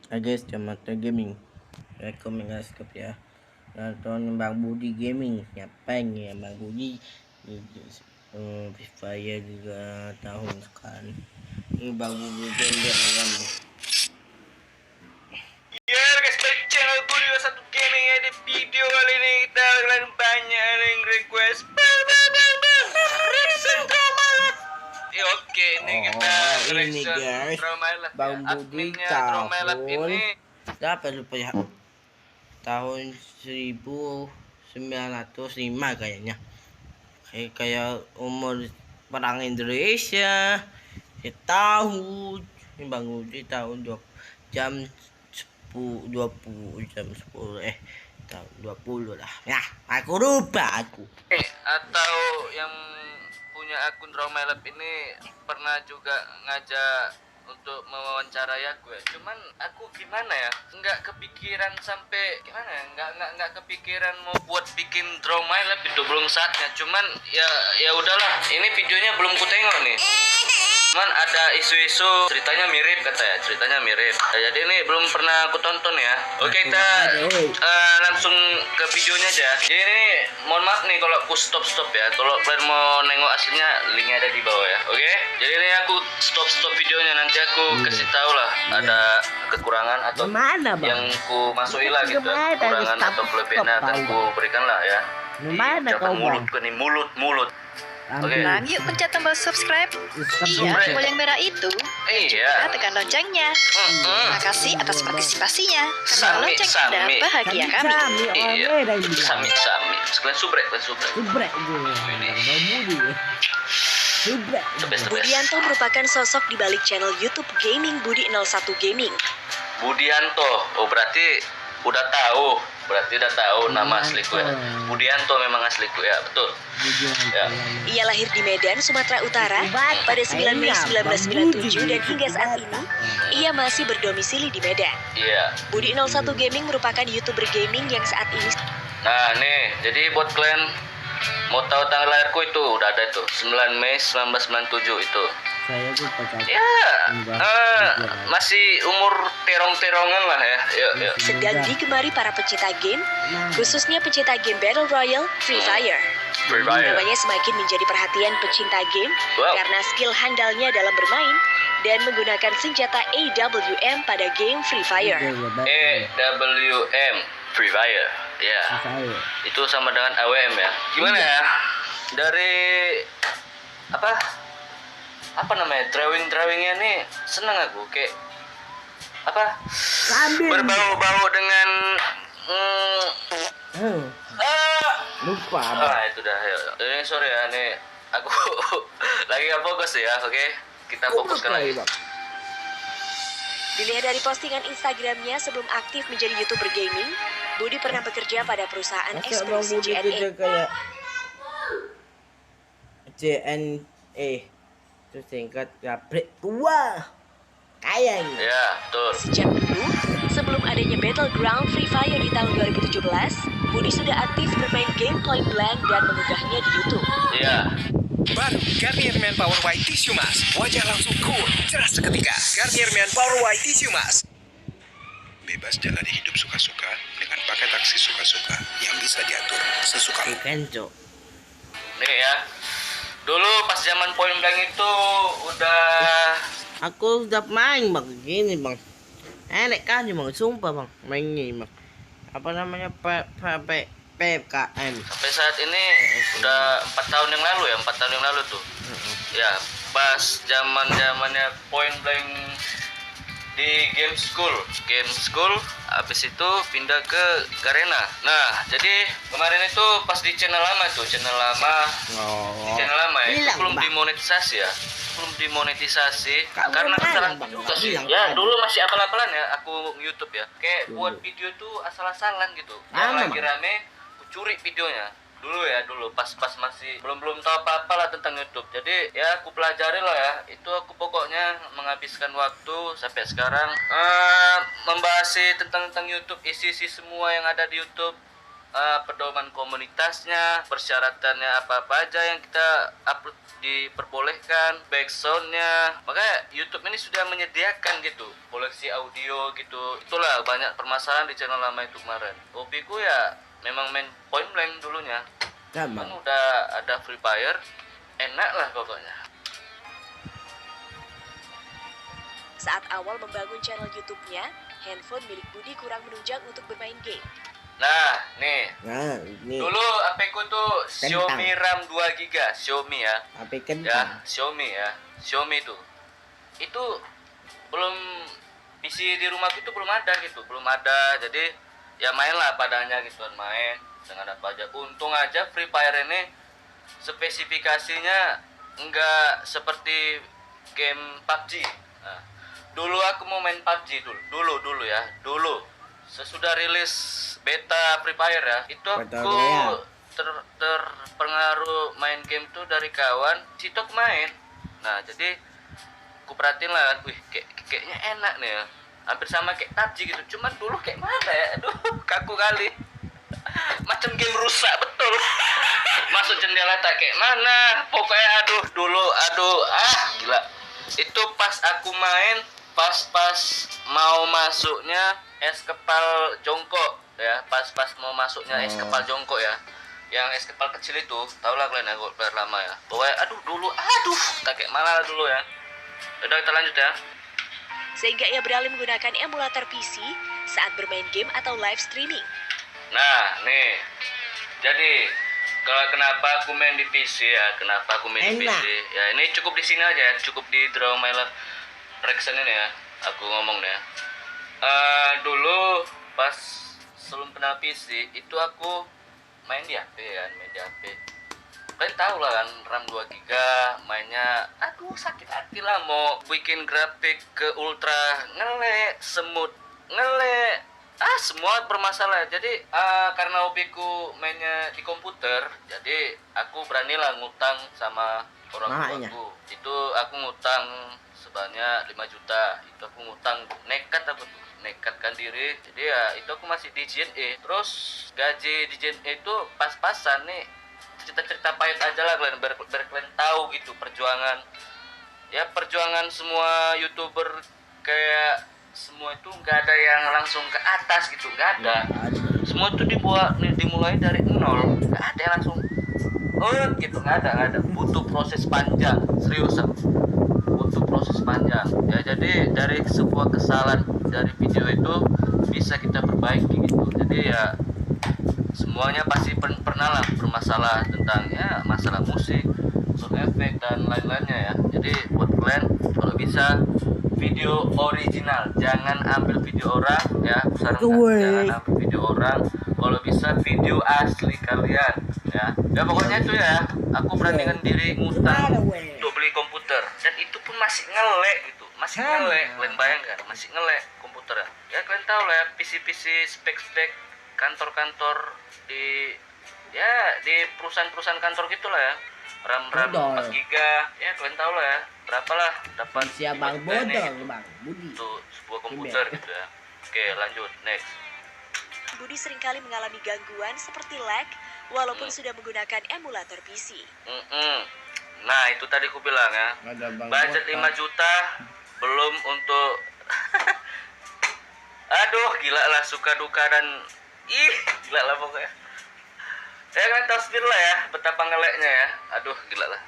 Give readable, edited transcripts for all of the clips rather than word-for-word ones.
Guys, Jamata Gaming. Rekomendasi ya. Nonton Bang Budi Gaming. Ngapain ya Bang Budi? Free Fire juga tahun sekarang. Ini Bang Budi Gaming kan. Ya guys, balik channel Budi satu gaming ya. Di video kali ini kita akan banyak yang request reaction drama. Oke, ini kita ini reaction guys, drama lah. Bang Budi tahun berapa lupa ya? Tahun 1905 kayaknya. Kayak umur perang Indonesia. Tahun ini Bang Budi tahun jam 20 jam 10 tahun 20 lah ya, aku lupa Atau yang punya akun Trauma Lab ini pernah juga ngajak untuk mewawancarai aku ya, cuman aku gimana ya, nggak kepikiran sampai gimana ya, nggak kepikiran mau buat bikin Trauma Lab, itu belum saatnya. Cuman ya udahlah, ini videonya belum ku tengok nih. Cuman ada isu-isu ceritanya mirip ceritanya mirip. Nah, jadi ini belum pernah aku tonton ya. Oke, kita langsung ke videonya aja. Jadi ini mohon maaf nih kalau aku stop ya. Kalau kalian mau nengok aslinya, linknya ada di bawah ya. Oke. Jadi ini aku stop videonya, nanti aku kasih tahu lah ada kekurangan atau yang ku masukin lah gitu. Kekurangan atau kelebihan akan ku berikan lah ya. Jangan mulut. Oke. Bang, yuk pencet tombol subscribe. Iya, tombol yang merah itu. Iya. Tekan loncengnya. Terima kasih atas partisipasinya. Karena Sami, lonceng Anda sami. bahagia kami. Iya. Sami. Sekalian subrek. Subrek gue. Bang Budi. Subrek. Budianto merupakan sosok di balik channel YouTube gaming Budi 01 Gaming. Budianto. Oh, berarti udah tahu nama asliku ya. Budianto memang asliku ya, betul. Ya. Ia lahir di Medan, Sumatera Utara pada 9 Mei 1997 dan hingga saat ini ia masih berdomisili di Medan. Iya. Budi 01 Gaming merupakan YouTuber gaming yang saat ini. Nah, nih, jadi buat kalian mau tahu tanggal lahirku itu udah ada itu, 9 Mei 1997 itu. Saya lupa Ya, masih umur terong-terongan lah ya. Yuk. Sedang digemari para pecinta game, khususnya pecinta game Battle Royale Free Fire. Namanya semakin menjadi perhatian pecinta game karena skill handalnya dalam bermain dan menggunakan senjata AWM pada game Free Fire. AWM Free Fire. Ya. Itu sama dengan AWM ya. Gimana ya? Dari apa namanya, drawingnya nih seneng aku, kayak berbau-bau dengan lupa itu dah. Ini sorry ya, nih aku lagi gak fokus ya. Oke, kita fokuskan lagi. Dilihat dari postingan Instagramnya sebelum aktif menjadi YouTuber gaming, Budi pernah bekerja pada perusahaan eksklusif JNE. Kayak JNE itu singkat Gabrek tua kayaknya. Ya, betul. Sejak dulu, sebelum adanya Battleground Free Fire di tahun 2017, Budi sudah aktif bermain game Point Blank dan mengunggahnya di YouTube. Iya. Baru Garnier Men Power White Tissue Mask. Wajah langsung cool, cerah seketika. Garnier Men Power White Tissue Mask. Bebas jalani hidup suka-suka dengan paket taksi suka-suka yang bisa diatur sesuka. Ikan cok. Nih ya. Dulu pas zaman Point Blank itu udah Aku udah main bang gini bang. Enak kan bang, sumpah bang main ini bang. Apa namanya PKM. sampai saat ini udah 4 tahun yang lalu tuh. Ya, pas zamannya Point Blank di game school, habis itu pindah ke Garena. Nah, jadi kemarin itu pas di channel lama ya, di channel lama ya, itu belum dimonetisasi karena kesalahan juga sih. Ya, dulu masih apal-apalan ya aku YouTube ya, kayak buat video tuh asal-asalan gitu. Yang lagi rame, aku curi videonya. Dulu pas masih belum tahu apa-apa lah tentang YouTube. Jadi ya aku pelajari lah ya. Itu aku pokoknya menghabiskan waktu sampai sekarang membahas tentang YouTube, isi semua yang ada di YouTube. pedoman komunitasnya, persyaratannya apa-apa aja yang kita upload diperbolehkan, backsoundnya. Makanya YouTube ini sudah menyediakan gitu koleksi audio gitu. Itulah banyak permasalahan di channel lama itu kemarin. Hobiku ya memang main point blank dulunya. Kan udah ada Free Fire, enak lah pokoknya. Saat awal membangun channel YouTube-nya, handphone milik Budi kurang menunjang untuk bermain game. Nah, nih. Nah, ini Dulu HP-ku tuh Xiaomi RAM 2 GB, Xiaomi ya. HP kentang. Ya, Xiaomi ya. Xiaomi tuh. Itu belum PC di rumahku itu belum ada gitu, belum ada. Jadi ya mainlah padanya gitu, main dengan apa aja. Untung aja Free Fire ini spesifikasinya enggak seperti game PUBG. Nah, dulu aku mau main PUBG dulu ya. Dulu sesudah rilis beta Free Fire ya, itu aku terpengaruh main game tuh dari kawan Citok main. Nah jadi aku perhatiin lah, wih kayaknya enak nih ya, hampir sama kayak PUBG gitu, cuman dulu kayak mana ya, aduh kaku kali. Macam game rusak betul. Masuk jendela tak kayak mana, pokoknya aduh gila. Itu pas aku main, pas mau masuknya es kepal jongkok ya, pas mau masuknya es kepal jongkok ya, yang es kepal kecil itu, tau lah kalian ya, gue lama ya, pokoknya aduh tak kayak mana dulu ya. Udah kita lanjut ya. Sehingga ia beralih menggunakan emulator PC saat bermain game atau live streaming. Nah nih, jadi kalau kenapa aku main di PC ya, ya ini cukup di sini aja, cukup di Draw My Life Reaction ini ya, aku ngomong deh. Dulu pas sebelum kenal PC itu aku main di HP kan, kalian tahu lah kan, RAM 2 GB, mainnya aduh sakit hati lah, mau bikin grafik ke ultra ngelek, semut ngelek, semua bermasalah. Jadi karena hobiku mainnya di komputer, jadi aku beranilah ngutang sama orang tuaku. Itu aku ngutang sebanyak 5 juta. Itu aku ngutang, nekatkan diri. Jadi ya itu aku masih di JNE. Terus gaji di JNE itu pas-pasan nih, cerita-cerita pahit aja lah kalian, biar kalian tahu gitu perjuangan. Ya perjuangan semua YouTuber, kayak semua itu nggak ada yang langsung ke atas gitu, nggak ada. Semua itu dimulai dari nol, nggak ada yang langsung gitu, nggak ada. Butuh proses panjang, seriusan, butuh proses panjang ya. Jadi dari sebuah kesalahan dari video itu bisa kita perbaiki gitu. Jadi ya semuanya pasti pernah lah bermasalah tentang ya masalah musik, sound effect dan lain-lainnya ya. Jadi buat kalian kalau bisa video original, jangan ambil video orang ya, jangan ambil video orang, kalau bisa video asli kalian ya. Ya pokoknya itu ya, aku beranikan diri ngutang untuk beli komputer, dan itu pun masih ngelek gitu, kalian bayangkan, masih ngelek komputer ya. Kalian tahu lah ya, PC spek kantor-kantor di perusahaan kantor gitulah ya, RAM 4 GB ya, kalian tahu lah ya, berapa lah dapat Bang Bodol, Bang Budi, untuk sebuah komputer gitu ya. Oke, lanjut next. Budi seringkali mengalami gangguan seperti lag walaupun sudah menggunakan emulator PC. Nah itu tadi aku bilang ya, budget 5 juta belum untuk aduh gila lah, suka duka dan gila lah pokoknya. Ya kan tahu sendiri lah ya betapa ngeleknya ya. Aduh gila lah.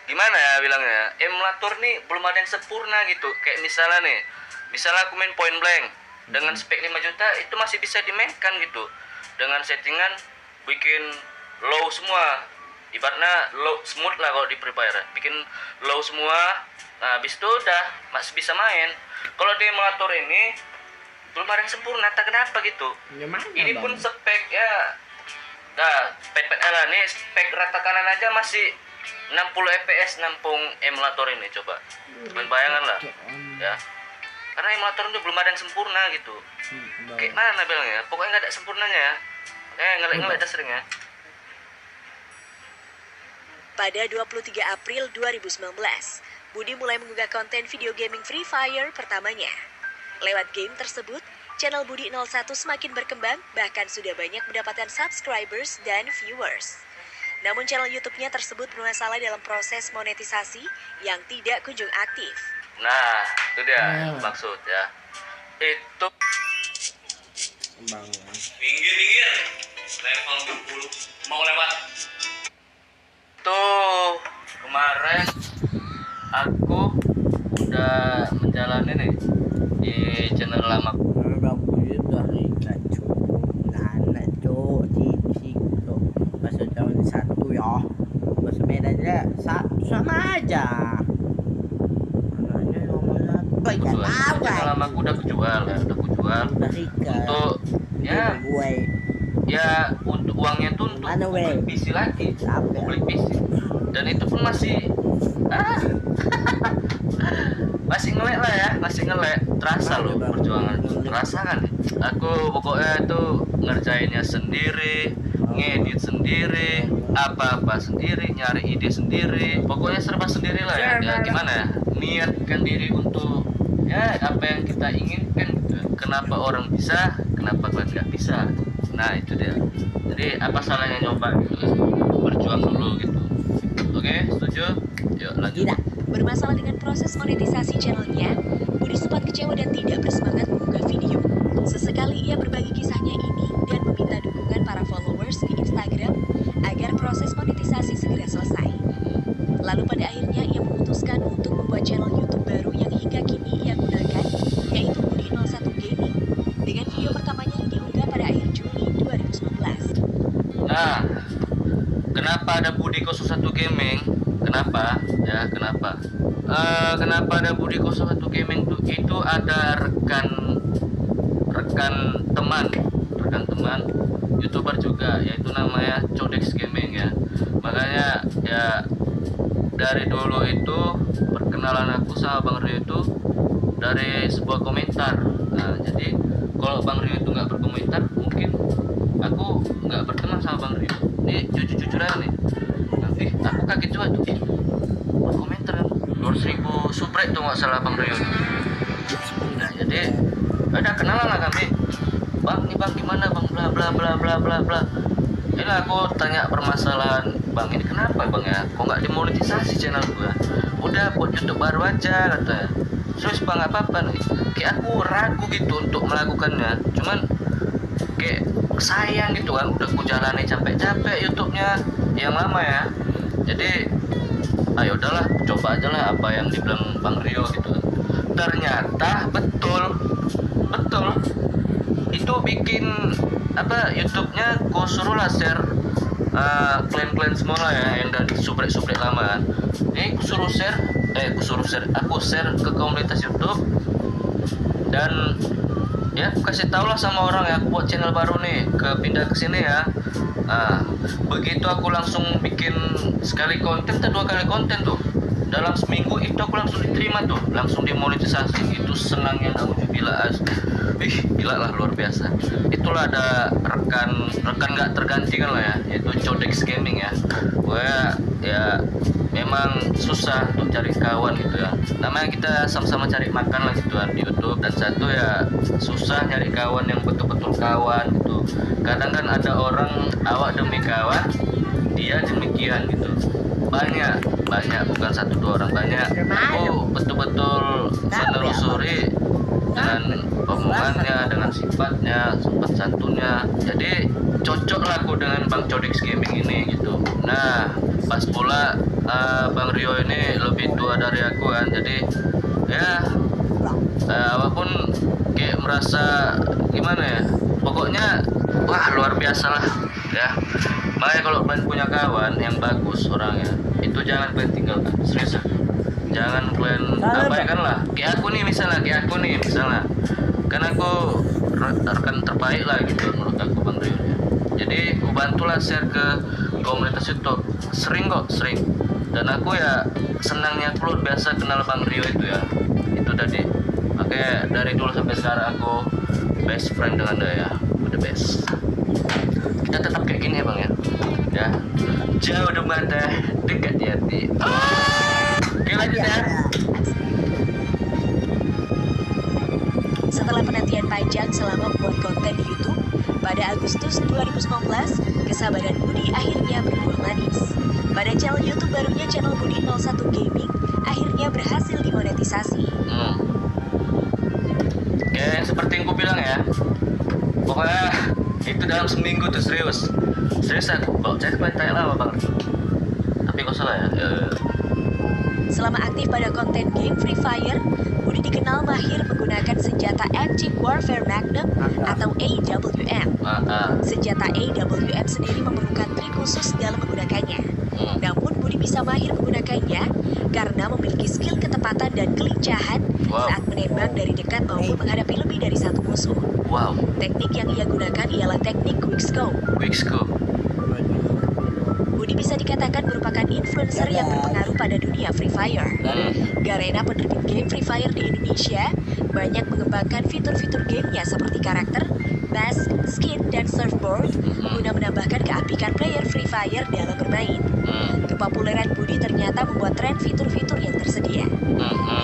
Gimana ya bilangnya? Emulator nih belum ada yang sempurna gitu. Kayak misalnya aku main Point Blank dengan spek 5 juta itu masih bisa dimainkan gitu. Dengan settingan bikin low semua. Ibaratnya low smooth lah kalau di Free Fire. Bikin low semua. Nah, habis itu udah masih bisa main. Kalau di emulator ini belum ada yang sempurna, tak kenapa gitu. Ini pun spek ya. Nah, spek nih, spek rata kanan aja masih 60 fps nampung emulator ini, coba. Kalian bayangkan lah. Ya. Karena emulator itu belum ada yang sempurna gitu. Kayak mana bilangnya? Pokoknya nggak ada sempurnanya ya. Ngelek dah sering ya. Pada 23 April 2019, Budi mulai mengunggah konten video gaming Free Fire pertamanya. Lewat game tersebut, channel Budi 01 semakin berkembang, bahkan sudah banyak mendapatkan subscribers dan viewers. Namun channel YouTube-nya tersebut bermasalah dalam proses monetisasi yang tidak kunjung aktif. Nah, itu dia maksud ya. Itu Bang. minggir level 20 mau lewat. Tuh kemarin aku udah menjalani nih di channel lama. Bang Budi dari kacau. Anak cok cicing tuh. Masuk tahun 1 ya. Masuk bedanya sama aja. Anaknya nomor 1 ya tahu. Channel lama aku udah kejual ya, udah kujual. Untuk ya gue. Ya untuk uangnya tuh untuk beli PC lagi, beli PC. Dan itu pun masih masih ngelek lah ya, masih ngelek. Terasa loh perjuangan itu, terasa kan. Aku pokoknya itu ngerjainnya sendiri, ngedit sendiri, apa-apa sendiri, nyari ide sendiri, pokoknya serba sendiri lah ya. Ya gimana ya, niatkan diri untuk ya apa yang kita inginkan gitu. Kenapa orang bisa, kenapa kalian nggak bisa? Nah itu dia. Jadi apa salahnya nyoba gitu, berjuang dulu gitu. Oke, setuju? Yuk lanjut. Bermasalah dengan proses monetisasi channelnya, Budi sempat kecewa dan tidak bersemangat mengunggah video. Sesekali ia berbagi kisahnya ini dan meminta dukungan para followers di Instagram agar proses monetisasi segera selesai. Lalu pada akhirnya ia memutuskan untuk membuat channel YouTube baru yang hingga kini ia gunakan, yaitu Budi 01 Gaming, dengan video pertamanya yang diunggah pada akhir Juli 2019. Nah, kenapa ada Budi 01 Gaming? Kenapa? Ya, kenapa? Kenapa ada Budi 01 Gaming tuh? Itu ada rekan teman YouTuber juga, yaitu namanya Codex Gaming ya. Makanya ya dari dulu itu perkenalan aku sama Bang Rio itu dari sebuah komentar. Nah, jadi kalau Bang Rio itu nggak berkomentar, mungkin aku nggak berteman sama Bang Rio. Ini jujur aja nih. Nanti aku kaget juga tuh. Berkomentar 200.000 subrek tuh nggak salah Bang Rio. Nah, jadi ada kenalan lah kami. Bang, nih Bang gimana Bang, bla bla bla bla bla bla. Ini aku tanya permasalahan, Bang ini kenapa Bang ya? Kok nggak dimonetisasi channel gua? Udah buat YouTube baru aja katanya. Terus Bang apa-apa nih? Kayak aku ragu gitu untuk melakukannya. Cuman kayak sayang gitu kan, udah aku jalani capek-capek YouTube-nya yang lama ya. Jadi ayo udahlah, coba aja lah apa yang dibilang Bang Rio gitu. Ternyata betul itu bikin apa YouTube-nya ku suruh lah share klan-klan semua lah ya yang dari subrek-subrek lama kan. Ini aku share ke komunitas YouTube dan ya aku kasih tau lah sama orang ya, aku buat channel baru nih, pindah ke sini ya. Begitu aku langsung bikin sekali konten atau 2 kali konten tuh, dalam seminggu itu aku langsung diterima tuh, langsung dimonetisasi. Itu senangnya alhamdulillah. Gila lah, luar biasa. Itulah ada rekan nggak tergantikan lah ya, yaitu Codex Gaming ya. Wah ya memang susah untuk cari kawan gitu ya. Namanya kita sama-sama cari makan lah gitu kan di YouTube. Dan satu ya susah nyari kawan yang betul-betul kawan gitu. Kadang kan ada orang awak demi kawan, dia demikian gitu. Banyak bukan 1-2 orang, banyak. Aku betul-betul menelusuri dengan omongannya, dengan sifatnya, sopan santunnya. Jadi cocok lah aku dengan Bang Codex Gaming ini gitu. Nah pas pula Bang Rio ini lebih tua dari aku kan, jadi ya walaupun kayak merasa gimana ya, pokoknya wah luar biasa lah ya. Makanya kalau kalian punya kawan yang bagus orangnya, itu jangan kalian tinggalkan, serius. Jangan kalian abaikan lah. Kayak aku nih misalnya, kan aku rekan terbaik lah gitu menurut aku Bang Rio ya. Jadi aku bantulah share ke komunitas YouTube, sering. Dan aku ya senangnya aku luar biasa kenal Bang Rio itu ya. Itu tadi. Makanya dari dulu sampai sekarang aku best friend dengan dia ya, the best. Kita tetap kayak gini ya Bang ya. Ya, jauh di mata, dekat di hati. Oke lanjut ya. Setelah penantian panjang selama membuat konten di YouTube, pada Agustus 2019, kesabaran Budi akhirnya berbuah manis. Pada channel YouTube barunya, channel Budi 01 Gaming, akhirnya berhasil dimonetisasi. Ya, seperti yang gue bilang ya, pokoknya itu dalam seminggu tuh serius aku saya tanya lama banget, tapi kok salah ya. Selama aktif pada konten game Free Fire, Budi dikenal mahir menggunakan senjata Active Warfare Magnum atau AWM. Senjata AWM sendiri memerlukan trik khusus dalam menggunakannya. Namun Budi bisa mahir menggunakannya karena memiliki skill ketepatan dan kelincahan saat menembak dari dekat maupun menghadapi lebih dari satu musuh. Teknik yang ia gunakan ialah teknik quickscope. Budi bisa dikatakan merupakan influencer yang berpengaruh pada dunia Free Fire. Garena, penerbit game Free Fire di Indonesia, banyak mengembangkan fitur-fitur gamenya seperti karakter, mask, skin, dan surfboard guna menambahkan keapikan player Free Fire dalam bermain. Kepopuleran Budi ternyata membuat tren fitur-fitur yang tersedia.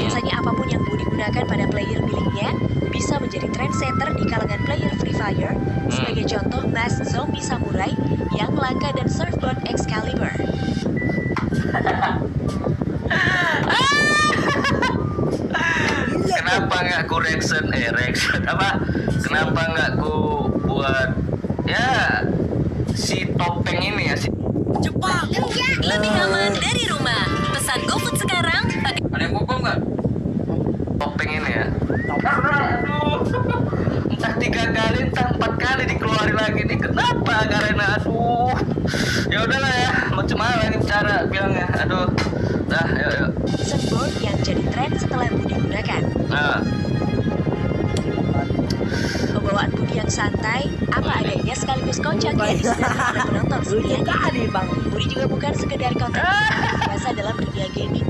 Biasanya apapun yang Budi gunakan pada player miliknya bisa menjadi trendsetter di kalangan player Free Fire. Sebagai contoh, mask zombie samurai yang langka dan surfboard Excalibur. Kenapa nggak ku reaction apa? Kenapa nggak ku buat ya si topeng ini ya si Jepang, lebih aman dari rumah. Pesan GoFood sekarang pakai. Ada yang ngomong nggak? Topeng ini ya. Aduh, entah 3 kali, entah 4 kali dikeluarin lagi nih. Kenapa Garena? Aduh, ya udahlah ya. Macam mana ini cara bilangnya? Aduh, dah, yuk. Surfboard yang jadi tren setelah Budi gunakan. Pembawaan Budi yang santai, apa adanya sekaligus kocak yang disenangi oleh penonton sekalian. Budi juga bukan sekedar konten biasa dalam dunia gaming.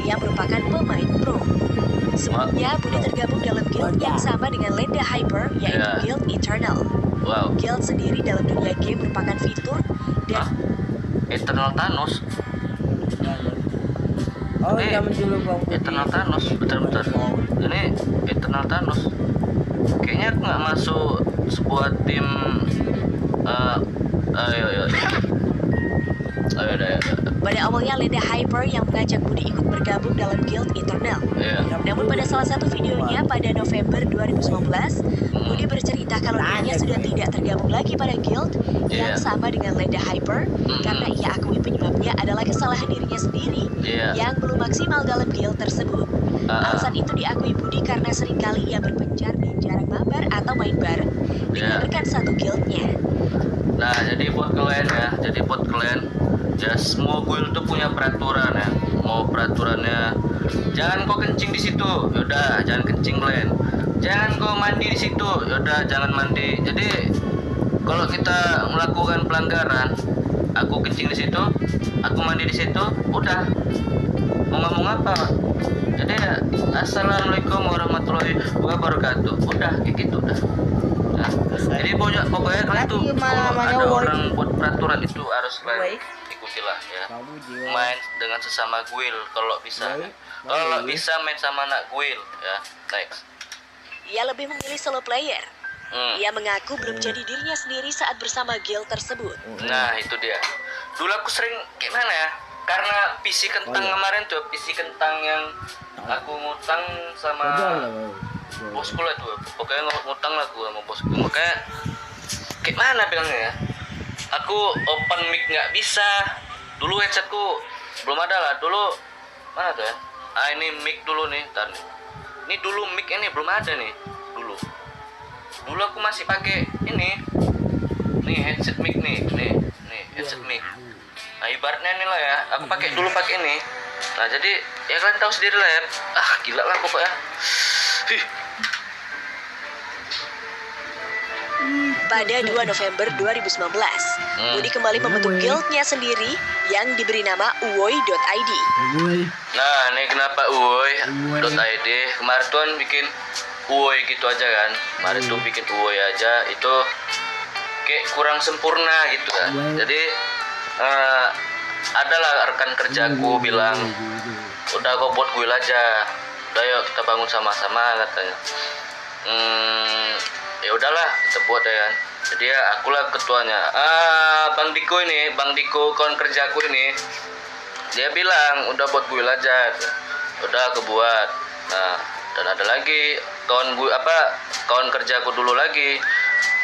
Ia merupakan pemain pro. Sebelumnya, Budi tergabung dalam guild yang sama dengan Lenda Hyper, yaitu Guild Eternal. Guild sendiri dalam dunia game merupakan fitur dan Eternal Thanos. Eternal Thanos, bentar. Ini Eternal Thanos. Kayaknya aku nggak masuk sebuah tim. Ayo. Pada awalnya Lenda Hyper yang mengajak Budi ikut bergabung dalam Guild Eternal. Namun pada salah satu videonya pada November 2019, Budi bercerita kalau dirinya sudah tidak tergabung lagi pada Guild yang sama dengan Lenda Hyper karena ia akui penyebabnya adalah kesalahan dirinya sendiri yang belum maksimal dalam Guild tersebut. Alasan itu diakui Budi karena seringkali ia berpencar dan jarang mabar atau main bareng dengan rekan satu guildnya. Nah, jadi buat kalian ya semua guild tuh punya peraturan ya. Mau peraturannya jangan kau kencing di situ, yaudah jangan kencing kalian. Jangan kau mandi di situ, yaudah jangan mandi. Jadi kalau kita melakukan pelanggaran, aku kencing di situ, aku mandi di situ, udah mau ngomong apa? Jadi ya, assalamualaikum warahmatullahi wabarakatuh. Udah kayak gitu udah. Nah, jadi pokoknya kalian tuh kalau ada orang buat peraturan itu harus kalian ikutilah ya. Main dengan sesama guild kalau bisa. Kalau bisa main sama anak guild ya. Next. Ia lebih memilih solo player. Ia mengaku belum jadi dirinya sendiri saat bersama guild tersebut. Nah itu dia. Dulu aku sering gimana ya? Karena PC kentang kemarin tuh, PC kentang yang aku ngutang sama bosku lah tuh. Pokoknya ngutang lah aku sama bosku. Makanya kayak mana bilangnya ya? Aku open mic nggak bisa. Dulu headsetku belum ada lah. Dulu mana tuh ya? Ini mic dulu nih, tar. Ini dulu mic ini belum ada nih. Dulu aku masih pakai ini. Nih headset mic nih headset mic. Nah ibaratnya nih lah ya, aku dulu pakai ini. Nah jadi ya kalian tahu sendiri lah ya. Gila lah pokoknya. Pada 2 November 2019, Budi kembali membentuk guildnya sendiri yang diberi nama uwoy.id. Nah ini kenapa uwoy.id? Kemarin tuh bikin uwoy gitu aja kan. Kemarin tuh bikin uwoy aja, itu kayak kurang sempurna gitu kan. Jadi adalah rekan kerjaku bilang, udah kau buat gue aja, udah yuk kita bangun sama-sama katanya. Ya udahlah kita buat ya kan. Jadi ya akulah ketuanya. Bang Diko kawan kerjaku ini, dia bilang udah buat gue aja. Udah aku buat. Nah, dan ada lagi kawan kerjaku dulu lagi,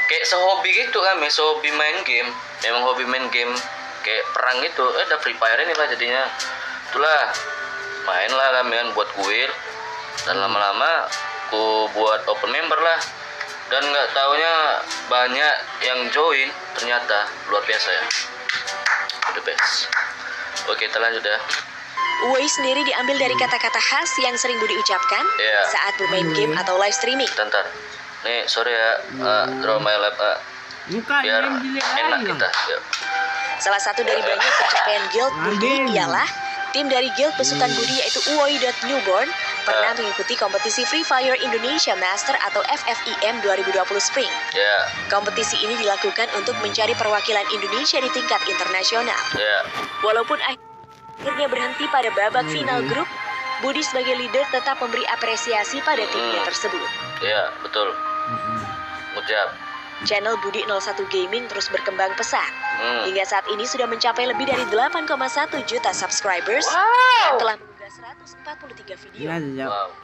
kayak sehobi gitu kami, sehobi main game. Memang hobi main game kayak perang gitu. Ada Free Fire ini lah jadinya. Itulah main lah kami kan, buat guild. Dan lama-lama aku buat open member lah. Dan nggak taunya banyak yang join, ternyata luar biasa ya. The best. Oke, kita lanjut ya. Uwoi sendiri diambil dari kata-kata khas yang sering Budi ucapkan saat bermain game atau live streaming. Bentar. Nih, sorry ya, Draw My Life, biar enak kita. Yuk. Salah satu dari banyak pencapaian Guild Budi ialah tim dari Guild besutan Budi yaitu Uwoi.Newborn pernah mengikuti kompetisi Free Fire Indonesia Master atau FFIM 2020 Spring. Kompetisi ini dilakukan untuk mencari perwakilan Indonesia di tingkat internasional. Walaupun akhirnya berhenti pada babak final grup, Budi sebagai leader tetap memberi apresiasi pada timnya tersebut. Iya, betul. Mujab. Channel Budi 01 Gaming terus berkembang pesat. Hingga saat ini sudah mencapai lebih dari 8,1 juta subscribers dan telah mengunggah 143 video.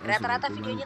Rata-rata videonya